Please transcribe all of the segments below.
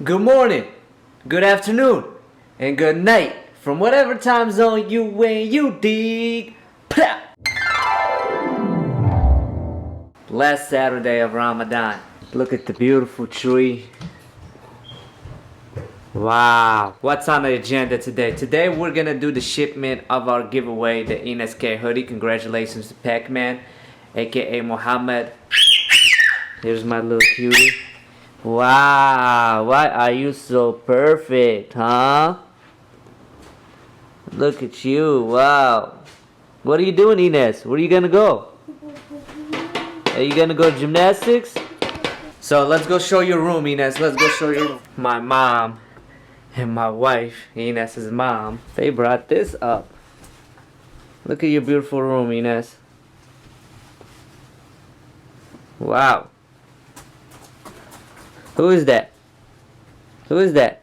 good morning, good afternoon, and good night from whatever time zone you in, you dig. Plah! Last Saturday of Ramadan. Look at the beautiful tree. Wow. What's on the agenda today? Today we're gonna do the shipment of our giveaway, the NSK hoodie. Congratulations to Pac-Man, aka Mohammed. Here's my little cutie. Wow, why are you so perfect, huh? Look at you, wow. What are you doing, Ines? Where are you gonna go? Are you gonna go to gymnastics? So let's go show your room, Ines. Let's go show your room. My mom and my wife, Ines's mom, they brought this up. Look at your beautiful room, Ines. Wow. Who is that? Who is that?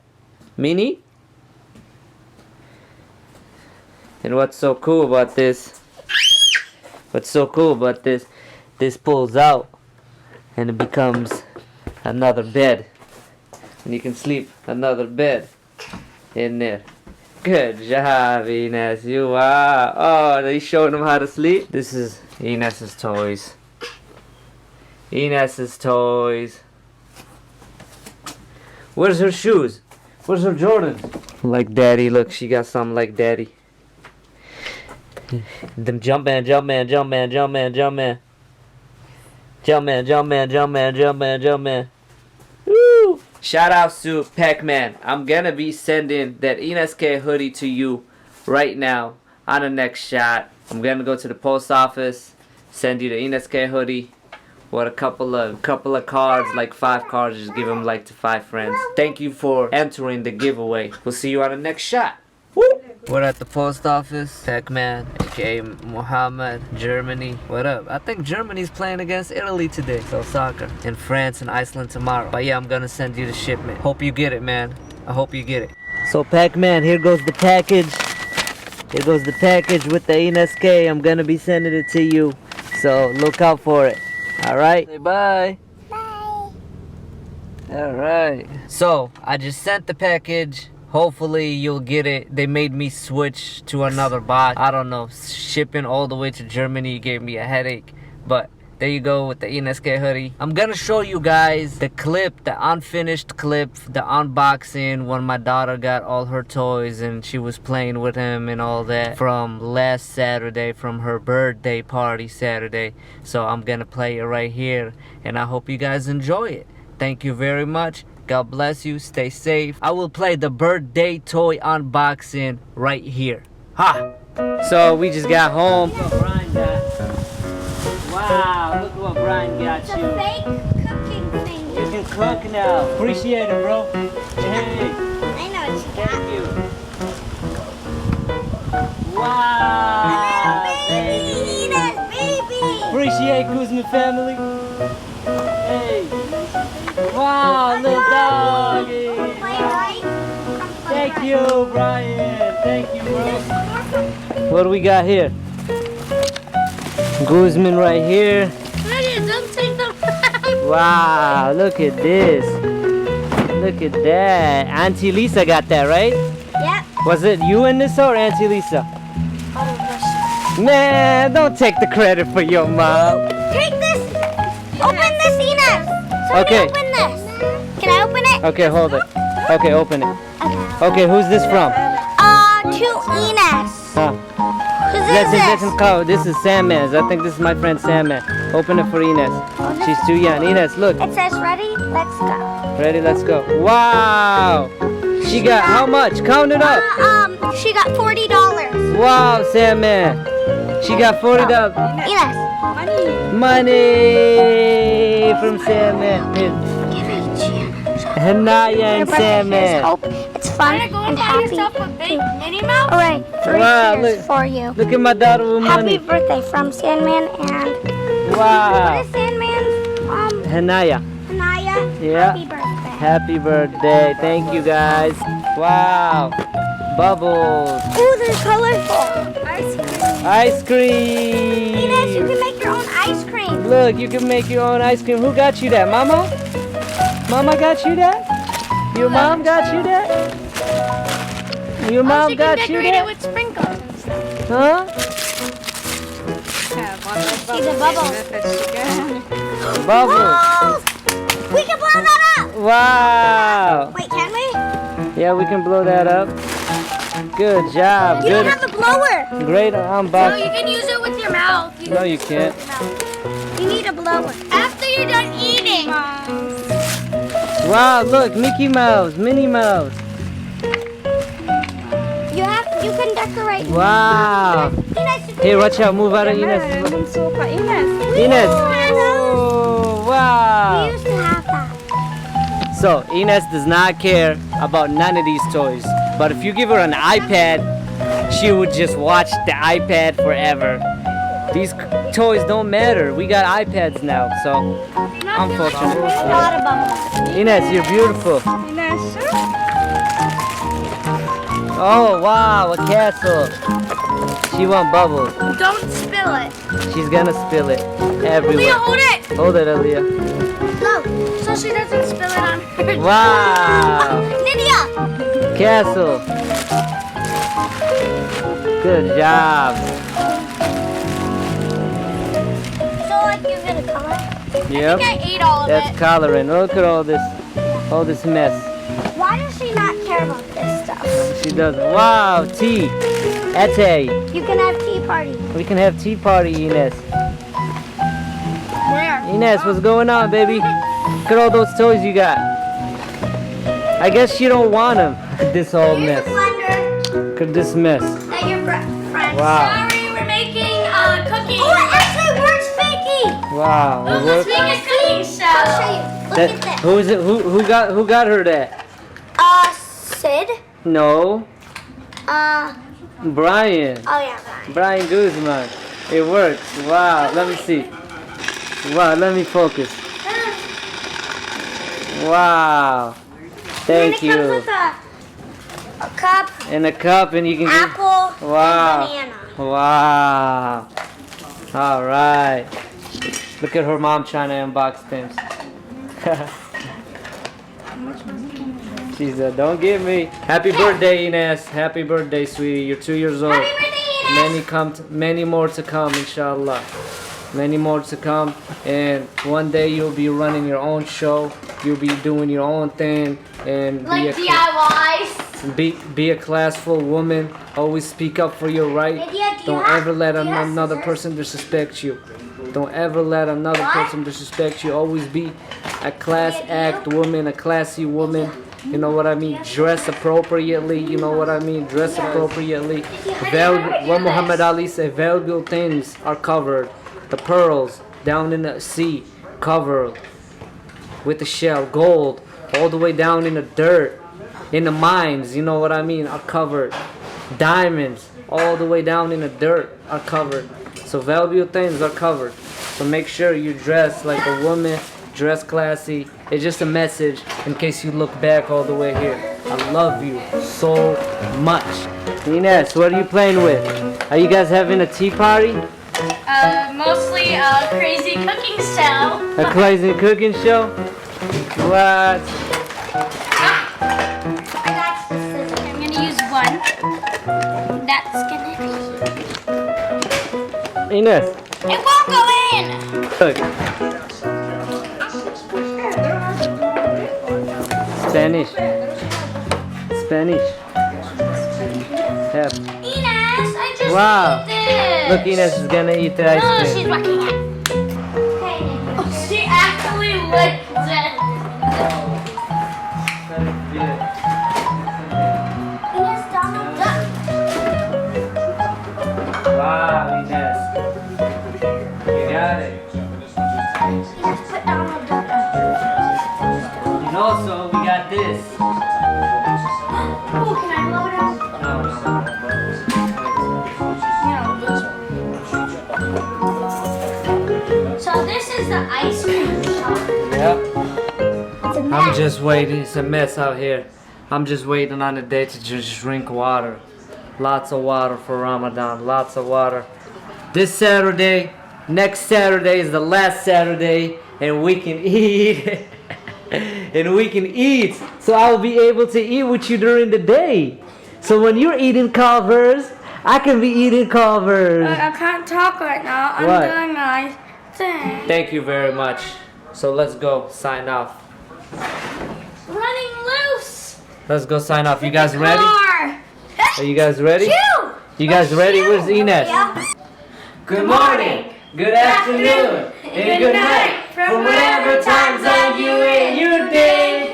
Minnie? And what's so cool about this? What's so cool about this? This pulls out and it becomes another bed. And you can sleep another bed in there. Good job, Ines. You wow. Oh, they showing them how to sleep. This is Ines's toys. Ines's toys. Where's her shoes? Where's her Jordans? Like daddy, look, she got something like daddy. Them Jumpman. Woo! Shout outs to Pac-Man. I'm gonna be sending that NSK hoodie to you right now on the next shot. I'm gonna go to the post office, send you the NSK hoodie. What a couple of cards, like 5 cards, just give them like to 5 friends. Thank you for entering the giveaway. We'll see you on the next shot. Woo! We're at the post office. Pac-Man, aka Mohammed, Germany. What up? I think Germany's playing against Italy today, so soccer. And France and Iceland tomorrow. But yeah, I'm gonna send you the shipment. Hope you get it, man. I hope you get it. So Pac-Man, here goes the package. Here goes the package with the NSK. I'm gonna be sending it to you. So look out for it. Alright, say bye. Bye. Alright. So, I just sent the package. Hopefully you'll get it. They made me switch to another box. I don't know. Shipping all the way to Germany gave me a headache. But there you go with the NSK hoodie. I'm gonna show you guys the clip, the unfinished clip, the unboxing when my daughter got all her toys and she was playing with him and all that from last Saturday, from her birthday party Saturday. So I'm gonna play it right here and I hope you guys enjoy it. Thank you very much. God bless you. Stay safe. I will play the birthday toy unboxing right here. Ha! So we just got home. Wow, look what Brian got It's you. a fake cooking thing. You can cook now. Appreciate it, bro. Hey, I know what you got. thank you. Wow, baby. Eat baby. Appreciate Guzman family. Hey. Wow, little doggy. Play right. Thank you, Brian. Thank you, bro. What do we got here? Guzman right here. Don't take them. Wow, look at this. Look at that. Auntie Lisa got that, right? Yep. Was it you and this or Auntie Lisa? Man, don't take the credit for your mom. Take this. Open this, Ines. Somebody Okay. open this. Can I open it? Okay, hold it. Okay, open it. Okay. Okay, who's this from? To Ines. Huh. Whose Listen, is listen, Carl. This is Sandman's. I think this is my friend Sandman. Open it for Ines. She's too young. Ines, look. It says ready, let's go. Ready? Let's go. Wow. She got how much? Count it up. She got $40. Wow, Sandman. She got $40. Ines. Money from Sandman. Give it to you. Hanaya and Sandman. Hope it's fun and happy. Alright, 3 Wow, cheers look. for you. Look at my daughter with Happy money. birthday from Sandman and Wow. what is Sandman's Hanaya. Anaya? Yeah. Happy birthday. Happy birthday. Thank you guys. Wow. Bubbles. Ooh, they're colorful. Ice cream. Ines, you can make your own ice cream. Look, you can make your own ice cream. Who got you that? Mama? Mama got you that? Your mom got you that? Your mom she got can you decorate it that? with sprinkles and stuff. Huh? See the bubbles. Bubbles. We can blow that up. Wow. Wait, can we? Yeah, we can blow that up. Good job. You Good. don't have a blower. Great No, unboxing. you can use it with your mouth. No, you can't. You need a blower. After you're done eating. Wow, look, Mickey Mouse, Minnie Mouse. You can decorate. Wow. Here, watch out. Move out of Ines. Ines. Oh, We wow. used to have that. So, Ines does not care about none of these toys. But if you give her an iPad, she would just watch the iPad forever. These toys don't matter. We got iPads now, so unfortunate. Not a bubble. Ines, you're beautiful. Oh, wow, a castle. She want bubbles. Don't spill it. She's gonna spill it everywhere. Leah, hold it. Hold it, Aaliyah. No, so she doesn't spill it on her. Wow. Lydia. Castle. Good job. So like you're gonna color? Yep. I think I ate all of That's it. coloring. Look at all this mess. Why does she not care about this stuff? She doesn't. Wow, tea. Ete. You can have tea party. We can have tea party, Ines. Where? Ines, what's going on, baby? Look at all those toys you got. I guess you don't want them. Look at this whole Here's mess. a blender Look at this mess. that your friend. Wow. Sorry, we're making cookies. Oh, it actually works, Fakey. Wow. it Let's works. make a cooking show. I'll show you. Look That, at this. who is it? Who got her that? Sid. No, Oh Brian. yeah, Brian Guzman. It works. Wow. Let me see. Wow. Let me focus. Wow. Thank and it comes you. with a cup, And a cup, and you can get. apple, Wow. and banana. Wow. All right. Look at her mom trying to unbox things. She said, "Don't get me." Happy birthday, Ines. Happy birthday, sweetie. You're 2 years old. Happy birthday, Ines. Many more to come, inshallah. Many more to come, and one day you'll be running your own show. You'll be doing your own thing, and Like DIYs. be a classful woman. Always speak up for your right. Lydia, Don't ever let do you have another scissors? person disrespect you. Don't ever let another What? person disrespect you. Always be a class Lydia, do act woman, a classy woman. You know what I mean? Dress appropriately. You know what I mean? Dress appropriately. What Muhammad Ali said, valuable things are covered. The pearls down in the sea, covered with the shell. Gold all the way down in the dirt, in the mines, you know what I mean, are covered. Diamonds all the way down in the dirt are covered. So valuable things are covered. So make sure you dress like a woman, dress classy. It's just a message in case you look back all the way here. I love you so much. Ines, what are you playing with? Are you guys having a tea party? Mostly a crazy cooking show. A crazy cooking show? What? I got scissors. I'm gonna use one. That's gonna be. Ines, It won't go in. look. Spanish. Spanish. Have. Ines, I just Wow. ate this. Look, Ines is gonna eat the ice No, cream. she's working it. Oh, she actually licked it. Ines, Donald Duck. Wow, Ines. You got it. Ines, put Donald Duck on. And also, we got this. Oh, can I blow it up? No, So this is the ice cream shop. Yep. It's a mess. I'm just waiting. It's a mess out here. I'm just waiting on the day to just drink water. Lots of water for Ramadan. Lots of water. This Saturday, next Saturday is the last Saturday, and we can eat. and we can eat. So I'll be able to eat with you during the day. So when you're eating Culvers, I can be eating Culvers. I can't talk right now. I'm What? doing my thing. Thank you very much. So let's go sign off. Running loose. Let's go sign off. You guys ready? Car. Are you guys ready? Shoo. You guys ready? Where's Ines? Yeah. Good morning, good afternoon, and good night from whatever time zone you in your day.